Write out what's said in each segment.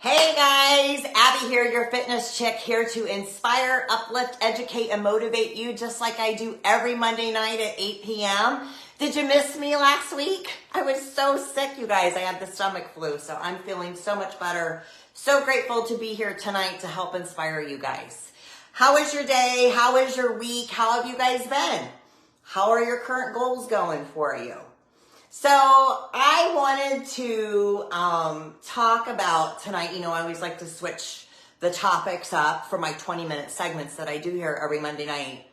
Hey guys, Abby here, your fitness chick, here to inspire, uplift, educate, and motivate you just like I do every Monday night at 8 p.m. Did you miss me last week? I was so sick, you guys. I had the stomach flu, so I'm feeling so much better. So grateful to be here tonight to help inspire you guys. How is your day? How is your week? How have you guys been? How are your current goals going for you? So I wanted to talk about tonight, I always like to switch the topics up for my 20-minute segments that I do here every Monday night.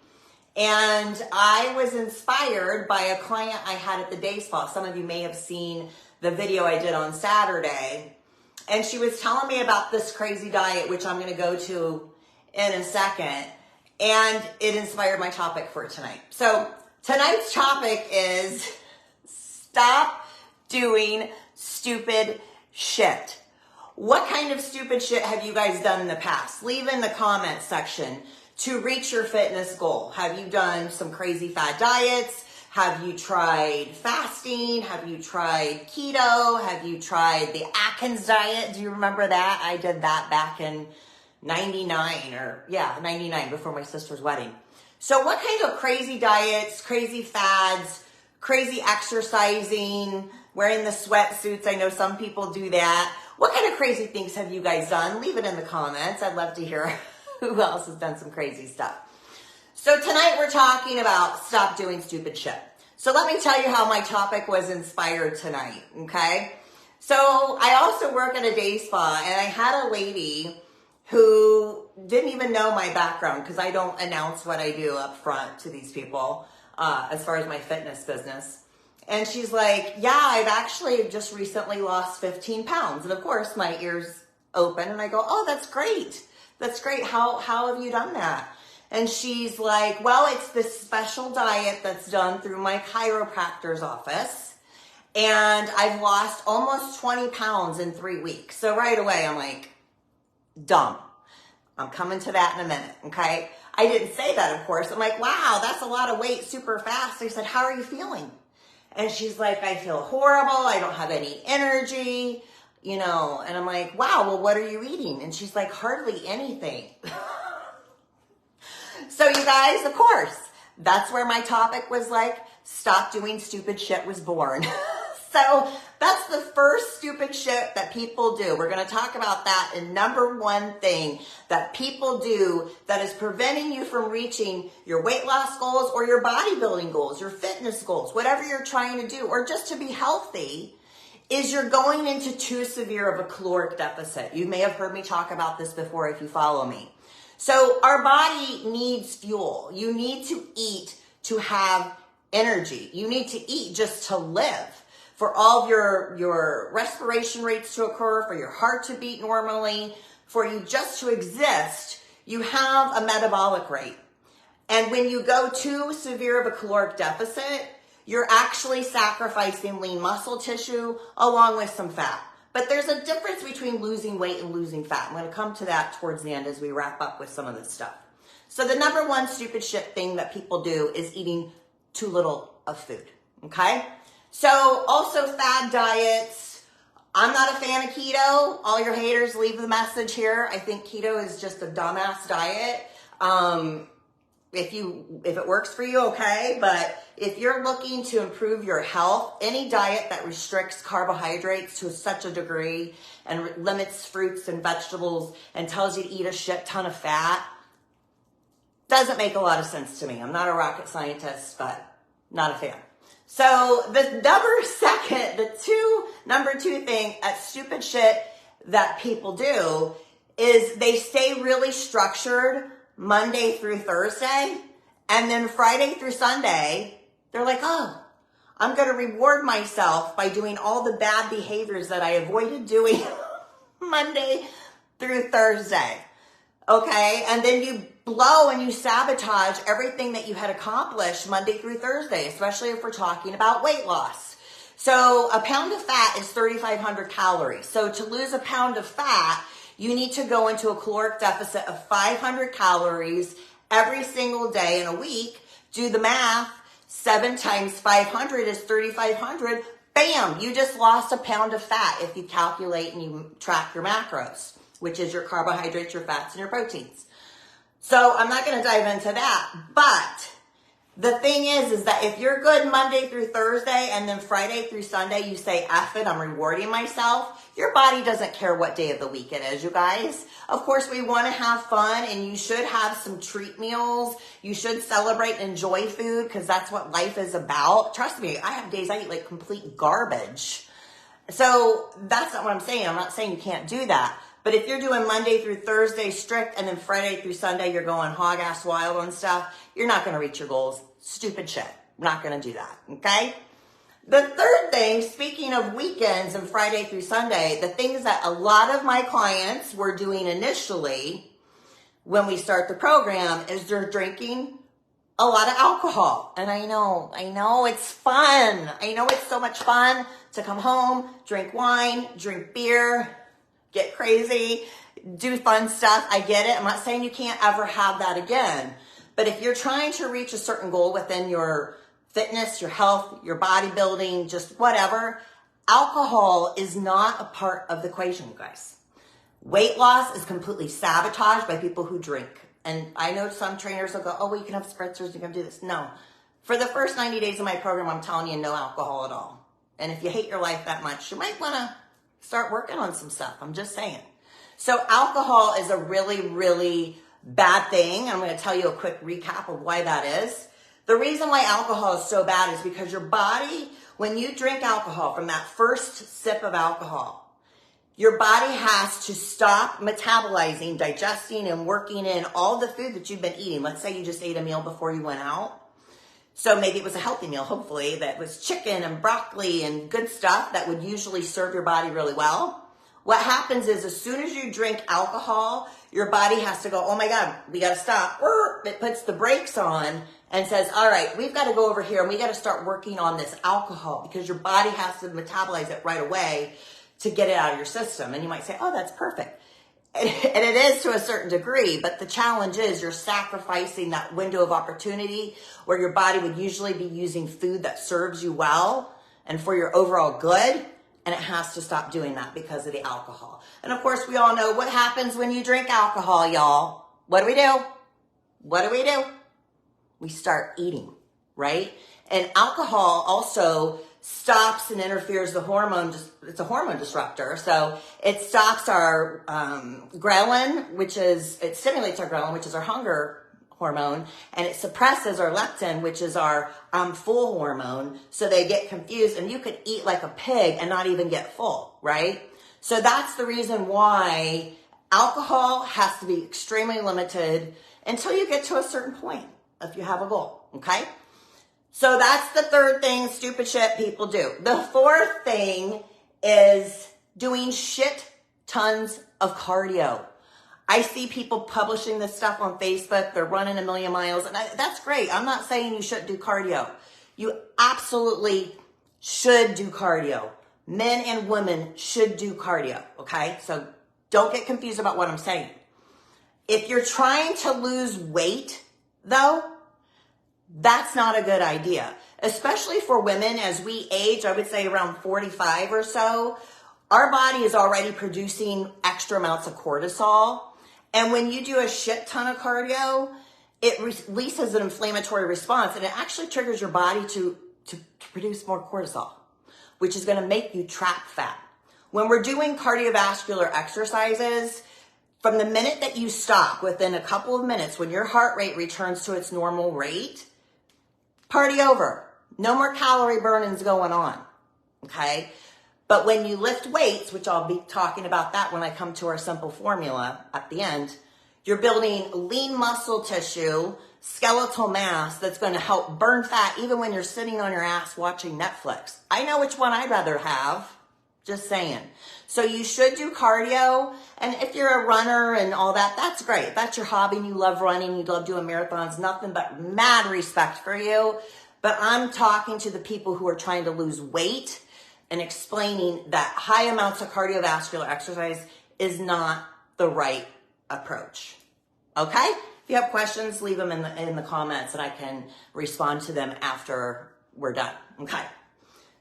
And I was inspired by a client I had at the day spa. Some of you may have seen the video I did on Saturday. And she was telling me about this crazy diet, which I'm going to go to in a second. And it inspired my topic for tonight. So tonight's topic is stop doing stupid shit. What kind of stupid shit have you guys done in the past? Leave in the comment section to reach your fitness goal. Have you done some crazy fad diets? Have you tried fasting? Have you tried keto? Have you tried the Atkins diet? Do you remember that? I did that back in 99 before my sister's wedding. So what kind of crazy diets, crazy fads, crazy exercising, wearing the sweatsuits? I know some people do that. What kind of crazy things have you guys done? Leave it in the comments. I'd love to hear who else has done some crazy stuff. So tonight we're talking about stop doing stupid shit. So let me tell you how my topic was inspired tonight, okay? So I also work at a day spa, and I had a lady who didn't even know my background because I don't announce what I do up front to these people. As far as my fitness business. And she's like, yeah, I've actually just recently lost 15 pounds. And of course my ears open and I go, oh, that's great. That's great. How have you done that? And she's like, well, it's this special diet that's done through my chiropractor's office. And I've lost almost 20 pounds in 3 weeks. So right away I'm like, dumb. I'm coming to that in a minute, okay? I didn't say that, of course. I'm like, wow, that's a lot of weight super fast. I said, how are you feeling? And she's like, I feel horrible. I don't have any energy, And I'm like, wow, well, what are you eating? And she's like, hardly anything. So you guys, of course, that's where my topic was like, stop doing stupid shit was born. So that's the first stupid shit that people do. We're going to talk about that. And number one thing that people do that is preventing you from reaching your weight loss goals or your bodybuilding goals, your fitness goals, whatever you're trying to do, or just to be healthy, is you're going into too severe of a caloric deficit. You may have heard me talk about this before if you follow me. So our body needs fuel. You need to eat to have energy. You need to eat just to live. For all of your respiration rates to occur, for your heart to beat normally, for you just to exist, you have a metabolic rate. And when you go too severe of a caloric deficit, you're actually sacrificing lean muscle tissue along with some fat. But there's a difference between losing weight and losing fat. I'm going to come to that towards the end as we wrap up with some of this stuff. So the number one stupid shit thing that people do is eating too little of food, okay? So also fad diets. I'm not a fan of keto. All your haters, leave the message here. I think keto is just a dumbass diet. If it works for you, okay. But if you're looking to improve your health, any diet that restricts carbohydrates to such a degree and limits fruits and vegetables and tells you to eat a shit ton of fat doesn't make a lot of sense to me. I'm not a rocket scientist, but not a fan. So the number two thing at stupid shit that people do is they stay really structured Monday through Thursday, and then Friday through Sunday, they're like, oh, I'm going to reward myself by doing all the bad behaviors that I avoided doing Monday through Thursday. Okay, and then you blow and you sabotage everything that you had accomplished Monday through Thursday, especially if we're talking about weight loss. So a pound of fat is 3,500 calories. So to lose a pound of fat, you need to go into a caloric deficit of 500 calories every single day in a week. Do the math. 7 times 500 is 3,500. bam, you just lost a pound of fat if you calculate and you track your macros, which is your carbohydrates, your fats, and your proteins. So I'm not going to dive into that, but the thing is that if you're good Monday through Thursday and then Friday through Sunday, you say, F it, I'm rewarding myself, your body doesn't care what day of the week it is, you guys. Of course, we want to have fun, and you should have some treat meals. You should celebrate and enjoy food, because that's what life is about. Trust me, I have days I eat like complete garbage. So that's not what I'm saying. I'm not saying you can't do that. But if you're doing Monday through Thursday strict and then Friday through Sunday you're going hog ass wild on stuff, you're not going to reach your goals. Stupid shit. Not going to do that. Okay? The third thing, speaking of weekends and Friday through Sunday, the things that a lot of my clients were doing initially when we start the program is they're drinking a lot of alcohol. And I know it's fun. I know it's so much fun to come home, drink wine, drink beer, get crazy, do fun stuff. I get it. I'm not saying you can't ever have that again. But if you're trying to reach a certain goal within your fitness, your health, your bodybuilding, just whatever, alcohol is not a part of the equation, you guys. Weight loss is completely sabotaged by people who drink. And I know some trainers will go, oh, well, you can have spritzers, you can do this. No. For the first 90 days of my program, I'm telling you, no alcohol at all. And if you hate your life that much, you might want to start working on some stuff. I'm just saying. So alcohol is a really, really bad thing. I'm going to tell you a quick recap of why that is. The reason why alcohol is so bad is because your body, when you drink alcohol, from that first sip of alcohol, your body has to stop metabolizing, digesting, and working in all the food that you've been eating. Let's say you just ate a meal before you went out. So maybe it was a healthy meal, hopefully, that was chicken and broccoli and good stuff that would usually serve your body really well. What happens is as soon as you drink alcohol, your body has to go, oh my God, we got to stop. It puts the brakes on and says, all right, we've got to go over here and we got to start working on this alcohol, because your body has to metabolize it right away to get it out of your system. And you might say, oh, that's perfect. And it is to a certain degree, but the challenge is you're sacrificing that window of opportunity where your body would usually be using food that serves you well and for your overall good, and it has to stop doing that because of the alcohol. And of course, we all know what happens when you drink alcohol, y'all. What do? What do? We start eating, right? And alcohol also stops and interferes the hormone. It's a hormone disruptor. So it stops our ghrelin, it stimulates our ghrelin, which is our hunger hormone, and it suppresses our leptin, which is our I'm full hormone. So they get confused, and you could eat like a pig and not even get full, right? So that's the reason why alcohol has to be extremely limited until you get to a certain point if you have a goal, okay? So that's the third thing, stupid shit people do. The fourth thing is doing shit tons of cardio. I see people publishing this stuff on Facebook. They're running a million miles, and that's great. I'm not saying you shouldn't do cardio. You absolutely should do cardio. Men and women should do cardio, okay? So don't get confused about what I'm saying. If you're trying to lose weight, though, that's not a good idea, especially for women. As we age, I would say around 45 or so, our body is already producing extra amounts of cortisol. And when you do a shit ton of cardio, it releases an inflammatory response, and it actually triggers your body to produce more cortisol, which is going to make you trap fat. When we're doing cardiovascular exercises, from the minute that you stop, within a couple of minutes, when your heart rate returns to its normal rate, party over. No more calorie burning's going on, okay? But when you lift weights, which I'll be talking about that when I come to our simple formula at the end, you're building lean muscle tissue, skeletal mass that's going to help burn fat even when you're sitting on your ass watching Netflix. I know which one I'd rather have, just saying. So you should do cardio, and if you're a runner and all that, that's great. If that's your hobby and you love running, you love doing marathons, nothing but mad respect for you. But I'm talking to the people who are trying to lose weight and explaining that high amounts of cardiovascular exercise is not the right approach. Okay? If you have questions, leave them in the comments and I can respond to them after we're done. Okay?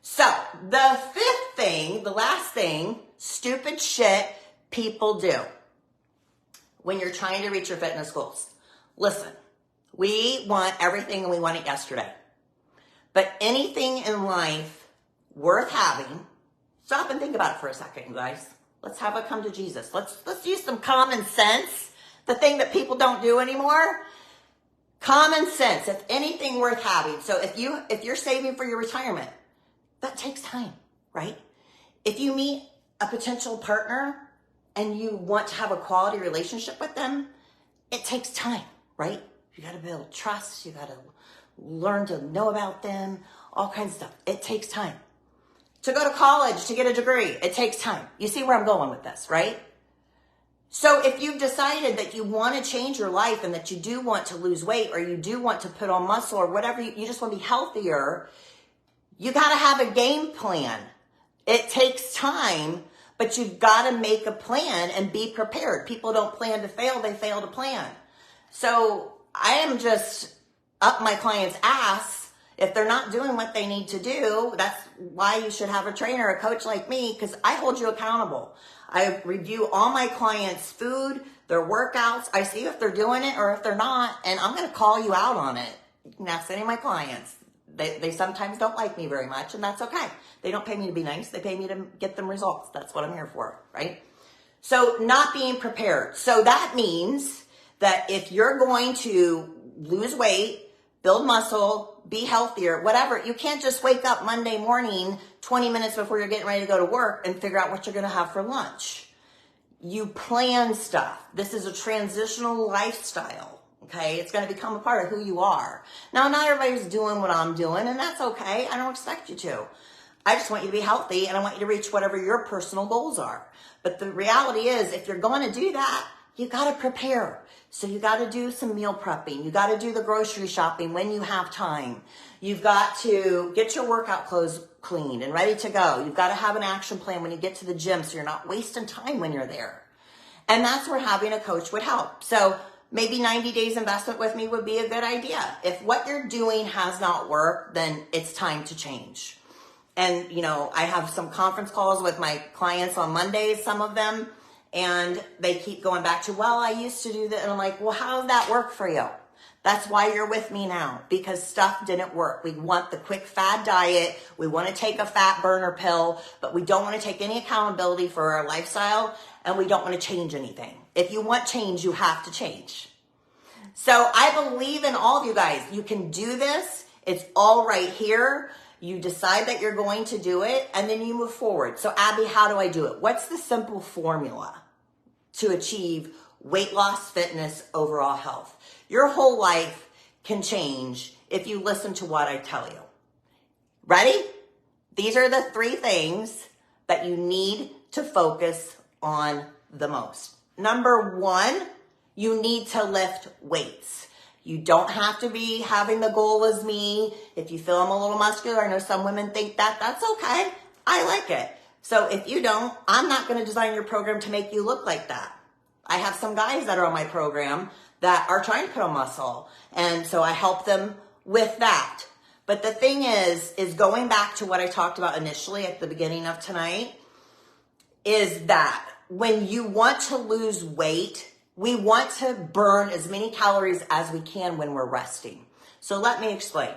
So the fifth thing, the last thing, stupid shit people do when you're trying to reach your fitness goals. Listen, we want everything and we want it yesterday. But anything in life worth having, stop and think about it for a second, guys. Let's have a come to Jesus. Let's use some common sense. The thing that people don't do anymore. Common sense, if anything worth having. So if you're saving for your retirement, that takes time, right? If you meet a potential partner and you want to have a quality relationship with them, it takes time, right? You got to build trust. You got to learn to know about them, all kinds of stuff. It takes time. To go to college, to get a degree, it takes time. You see where I'm going with this, right? So if you've decided that you want to change your life and that you do want to lose weight or you do want to put on muscle or whatever, you just want to be healthier, you got to have a game plan. It takes time, but you've got to make a plan and be prepared. People don't plan to fail, they fail to plan. So I am just up my client's ass if they're not doing what they need to do. That's why you should have a trainer, a coach like me, because I hold you accountable. I review all my clients' food, their workouts. I see if they're doing it or if they're not, and I'm going to call you out on it. You can ask any of my clients. They sometimes don't like me very much, and that's okay. They don't pay me to be nice. They pay me to get them results. That's what I'm here for, right? So not being prepared. So that means that if you're going to lose weight, build muscle, be healthier, whatever, you can't just wake up Monday morning 20 minutes before you're getting ready to go to work and figure out what you're going to have for lunch. You plan stuff. This is a transitional lifestyle, okay? It's going to become a part of who you are. Now, not everybody's doing what I'm doing, and that's okay. I don't expect you to. I just want you to be healthy, and I want you to reach whatever your personal goals are. But the reality is, if you're going to do that, you got to prepare. So you got to do some meal prepping. You got to do the grocery shopping when you have time. You've got to get your workout clothes cleaned and ready to go. You've got to have an action plan when you get to the gym so you're not wasting time when you're there. And that's where having a coach would help. So maybe 90 days investment with me would be a good idea. If what you're doing has not worked, then it's time to change. And, you know, I have some conference calls with my clients on Mondays, some of them, and they keep going back to, well, I used to do that. And I'm like, well, how did that work for you? That's why you're with me now, because stuff didn't work. We want the quick fad diet. We want to take a fat burner pill, but we don't want to take any accountability for our lifestyle, and we don't want to change anything. If you want change, you have to change. So I believe in all of you guys. You can do this. It's all right here. You decide that you're going to do it, and then you move forward. So Abby, how do I do it? What's the simple formula to achieve weight loss, fitness, overall health? Your whole life can change if you listen to what I tell you. Ready? These are the 3 things that you need to focus on the most. Number 1, you need to lift weights. You don't have to be having the goal as me. If you feel I'm a little muscular, I know some women think that. That's okay. I like it. So if you don't, I'm not going to design your program to make you look like that. I have some guys that are on my program that are trying to put on muscle. And so I help them with that. But the thing is going back to what I talked about initially at the beginning of tonight, is that when you want to lose weight, we want to burn as many calories as we can when we're resting. So let me explain.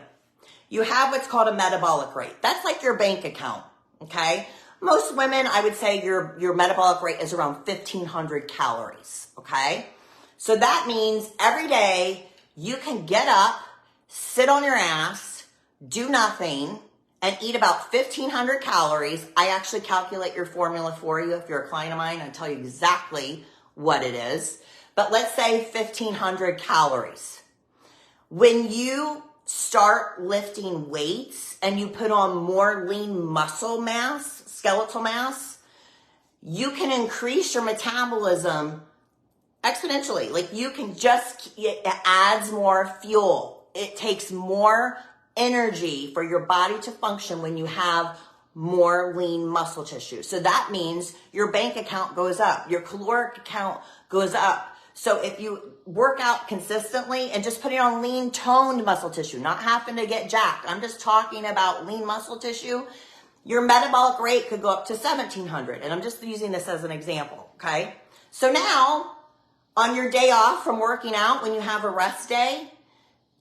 You have what's called a metabolic rate. That's like your bank account, okay? Most women, I would say your metabolic rate is around 1,500 calories, okay? So that means every day you can get up, sit on your ass, do nothing, and eat about 1,500 calories. I actually calculate your formula for you. If you're a client of mine, I tell you exactly what it is. But let's say 1,500 calories. When you start lifting weights and you put on more lean muscle mass, skeletal mass, you can increase your metabolism exponentially. Like you can it adds more fuel. It takes more energy for your body to function when you have more lean muscle tissue. So that means your bank account goes up, your caloric count goes up. So if you work out consistently and just putting on lean toned muscle tissue, not having to get jacked, I'm just talking about lean muscle tissue, your metabolic rate could go up to 1700. And I'm just using this as an example, okay? So now, on your day off from working out, when you have a rest day,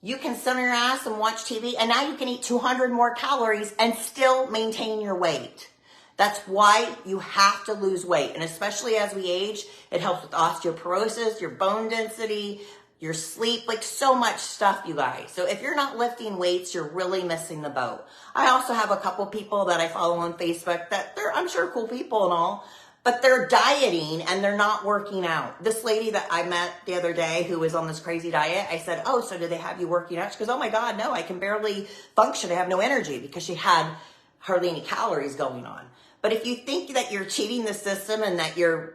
you can sit on your ass and watch TV, and now you can eat 200 more calories and still maintain your weight. That's why you have to lose weight. And especially as we age, it helps with osteoporosis, your bone density, your sleep, like so much stuff, you guys. So if you're not lifting weights, you're really missing the boat. I also have a couple people that I follow on Facebook that they're, I'm sure, cool people and all, but they're dieting and they're not working out. This lady that I met the other day who was on this crazy diet, I said, oh, so do they have you working out? She goes, oh my God, no, I can barely function. I have no energy, because she had hardly any calories going on. But if you think that you're cheating the system and that you're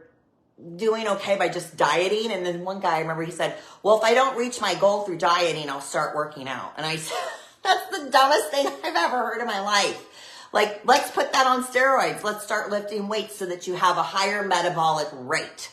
doing okay by just dieting, and then one guy, I remember, he said, well, if I don't reach my goal through dieting, I'll start working out. And I said, that's the dumbest thing I've ever heard in my life. Like, let's put that on steroids. Let's start lifting weights so that you have a higher metabolic rate,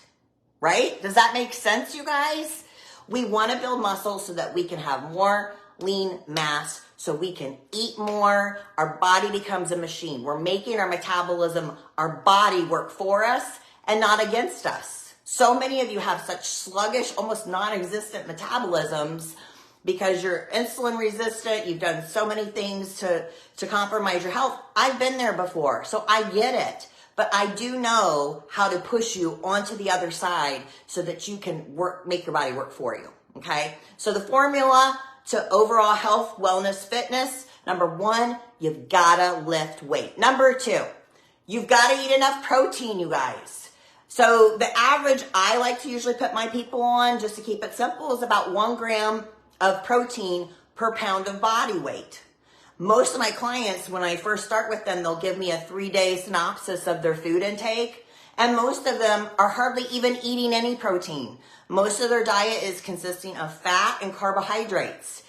right? Does that make sense, you guys? We want to build muscle so that we can have more lean mass, so we can eat more. Our body becomes a machine. We're making our metabolism, our body work for us and not against us. So many of you have such sluggish, almost non-existent metabolisms because you're insulin resistant. You've done so many things to compromise your health. I've been there before, so I get it. But I do know how to push you onto the other side so that you can make your body work for you, okay? So the formula to overall health, wellness, fitness, number one, you've gotta lift weight. Number two, you've gotta eat enough protein, you guys. So the average I like to usually put my people on, just to keep it simple, is about 1 gram of protein per pound of body weight. Most of my clients, when I first start with them, they'll give me a 3-day synopsis of their food intake. And most of them are hardly even eating any protein. Most of their diet is consisting of fat and carbohydrates.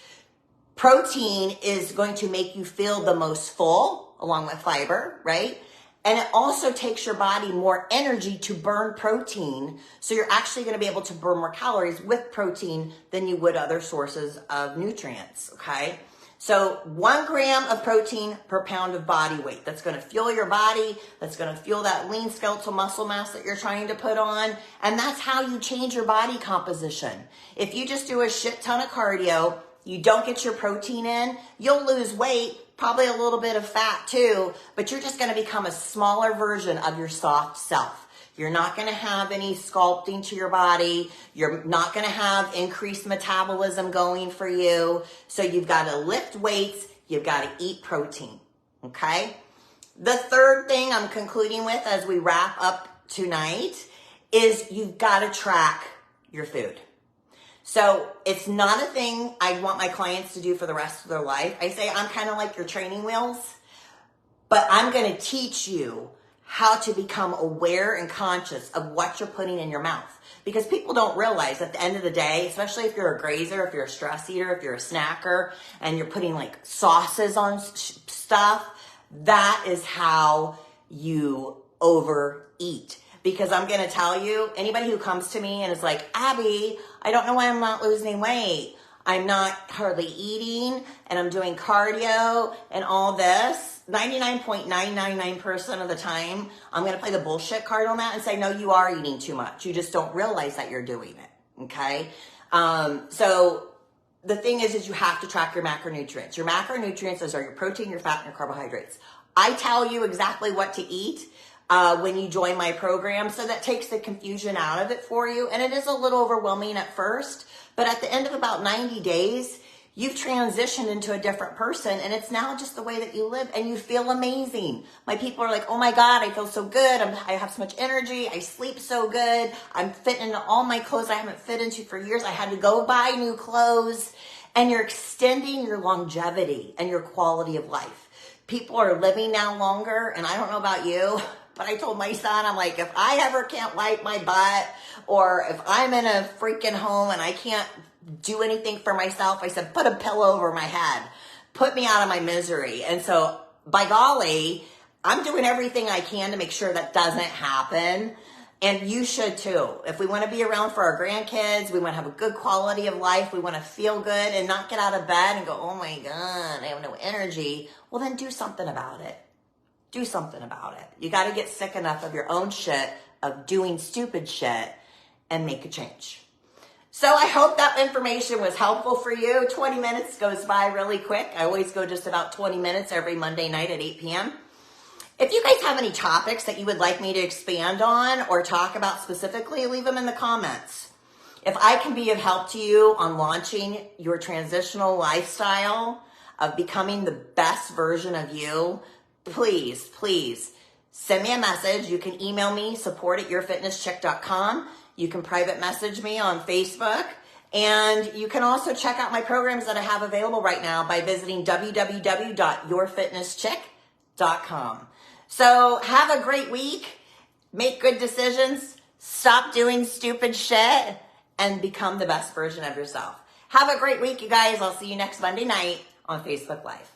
Protein is going to make you feel the most full, along with fiber, right? And it also takes your body more energy to burn protein. So you're actually going to be able to burn more calories with protein than you would other sources of nutrients, okay? So 1 gram of protein per pound of body weight. That's going to fuel your body. That's going to fuel that lean skeletal muscle mass that you're trying to put on. And that's how you change your body composition. If you just do a shit ton of cardio, you don't get your protein in, you'll lose weight, probably a little bit of fat too, but you're just going to become a smaller version of your soft self. You're not going to have any sculpting to your body. You're not going to have increased metabolism going for you. So you've got to lift weights. You've got to eat protein. Okay? The third thing I'm concluding with as we wrap up tonight is you've got to track your food. So it's not a thing I want my clients to do for the rest of their life. I say I'm kind of like your training wheels, but I'm going to teach you how to become aware and conscious of what you're putting in your mouth. Because people don't realize at the end of the day, especially if you're a grazer, if you're a stress eater, if you're a snacker, and you're putting like sauces on stuff, that is how you overeat. Because I'm going to tell you, anybody who comes to me and is like, Abby, I don't know why I'm not losing weight. I'm not hardly eating, and I'm doing cardio and all this. 99.999% of the time, I'm going to play the bullshit card on that and say, no, you are eating too much. You just don't realize that you're doing it, okay? So the thing is you have to track your macronutrients. Your macronutrients are your protein, your fat, and your carbohydrates. I tell you exactly what to eat when you join my program, so that takes the confusion out of it for you. And it is a little overwhelming at first, but at the end of about 90 days, you've transitioned into a different person, and it's now just the way that you live, and you feel amazing. My people are like, oh my God, I feel so good. I have so much energy. I sleep so good. I'm fitting into all my clothes I haven't fit into for years. I had to go buy new clothes, and you're extending your longevity and your quality of life. People are living now longer, and I don't know about you, but I told my son, I'm like, if I ever can't wipe my butt, or if I'm in a freaking home and I can't do anything for myself, I said, put a pillow over my head. Put me out of my misery. And so, by golly, I'm doing everything I can to make sure that doesn't happen. And you should too. If we want to be around for our grandkids, we want to have a good quality of life, we want to feel good and not get out of bed and go, oh my God, I have no energy. Well, then do something about it. do something about it. You got to get sick enough of your own shit, of doing stupid shit, and make a change. So I hope that information was helpful for you. 20 minutes goes by really quick. I always go just about 20 minutes every Monday night at 8 p.m. If you guys have any topics that you would like me to expand on or talk about specifically, leave them in the comments. If I can be of help to you on launching your transitional lifestyle of becoming the best version of you, please send me a message. You can email me, support@yourfitnesschick.com. You can private message me on Facebook. And you can also check out my programs that I have available right now by visiting www.yourfitnesschick.com. So have a great week. Make good decisions. Stop doing stupid shit. And become the best version of yourself. Have a great week, you guys. I'll see you next Monday night on Facebook Live.